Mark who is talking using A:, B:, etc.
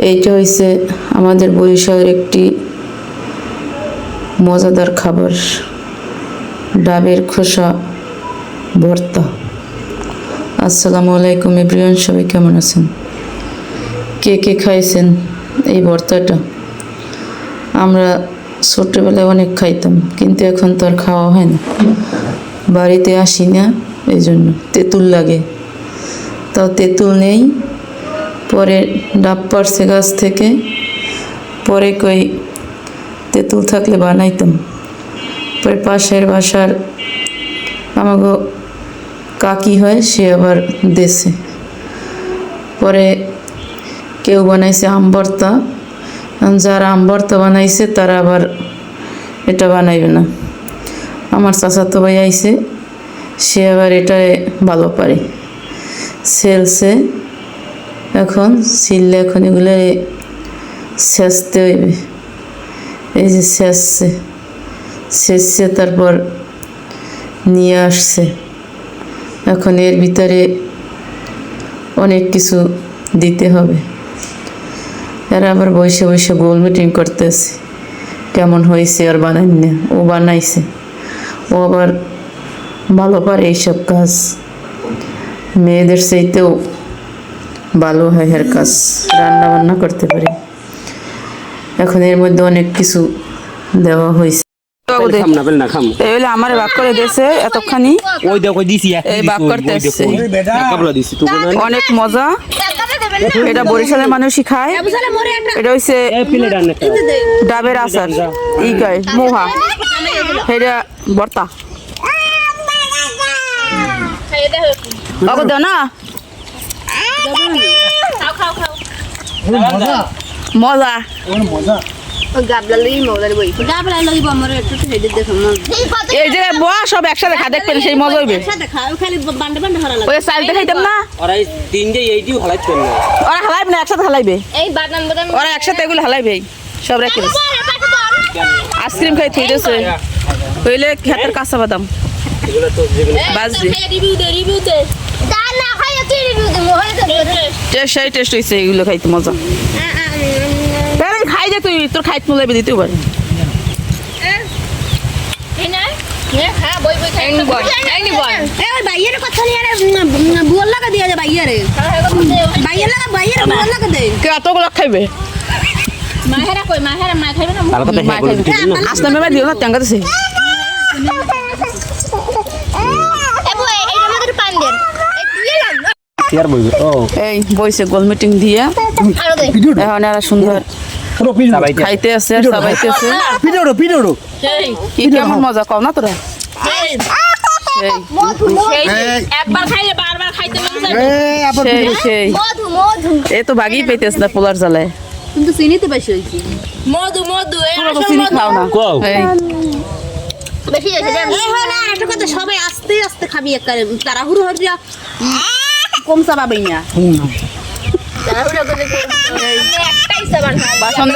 A: এইটা হইছে আমাদের বরিশালের একটি মজাদার খাবার, ডাবের খোসা ভর্তা। আসসালামু আলাইকুম এভরিওয়ান, সবাই কেমন আছেন? কে কে খাইছেন এই ভর্তাটা? আমরা ছোট্টবেলায় অনেক খাইতাম, কিন্তু এখন তো আর খাওয়া হয় না, বাড়িতে আসি না, এই জন্য তেঁতুল লাগে। তাও তেঁতুল নেই, পরে ডাব পাড়ছে গাছ থেকে, পরে কই তেঁতুল থাকলে বানাইতাম। পরে পাশের বাসার আমাকে কাকি হয়, সে আবার দেশে, পরে কেউ বানাইছে আম ভর্তা। যারা আম ভর্তা বানাইছে তারা আবার এটা বানাইবে না। আমার চাচাতো ভাই আইছে, সে আবার এটা ভালো পারে, সেলছে। এখন ছিললে এখন এগুলো সেচতে হইবে। এই যে সেচছে তারপর নিয়ে আসছে। এখন এর ভিতরে অনেক কিছু দিতে হবে। এরা আবার বসে বসে গোল মিটিং করতেছে, কেমন হয়েছে আর বানাই না। ও বানাইছে, ও আবার ভালো পারে এইসব কাজ, মেয়েদের চাইতেও ভালো হয় এর কাজ, রান্না বান্না করতে পারে। এখন এর মধ্যে অনেক কিছু দেওয়া হয়েছে। আমার ভাগ করে দিয়েছে এতখানি, ভাগ করতে আসছে, অনেক মজা। এটা বরিশালের মানুষই খায়। এটা হচ্ছে ডাবের আচার, ই কয় মোহা, এটা ভর্তা। দাও না, মজা এই যে সব একসাথে খা, দেখবেন সেই মজা হইবে। ওই চাল দেখাইতাম না, ওরা হালাইবে না, একসাথে হালাইবে, ওরা একসাথে এগুলো হালাইবে সব রেখে। আইসক্রিম খাই থই দিয়েছে, হইলে খেতের কাঁচা বাদাম বাজবে, সেই টেস্ট হয়েছে। এগুলো খাইতে মজা, খাই দে তুই, তোর খাইতে মজা দিতেও পারে। কতগুলো খাইবে? আসতে মেমা দিও না, ট্যাঙ্গা দিছে। এই বইছে গোল মিটিং দিয়ে, এখন এরা সুন্দর খাইতে আছে, সবাইতে আছে। কি কেমন মজা কও না তোরা? এ তো ভাগই পেতেছ না পোলার জ্বালায়, কিন্তু চিনিতে বেশি হয়েছি। মধু মধু চিনি খাও না, সবাই আস্তে আস্তে খাবি, তাড়াহুড়ো হরিয়া কমসা পাবি না। বাসন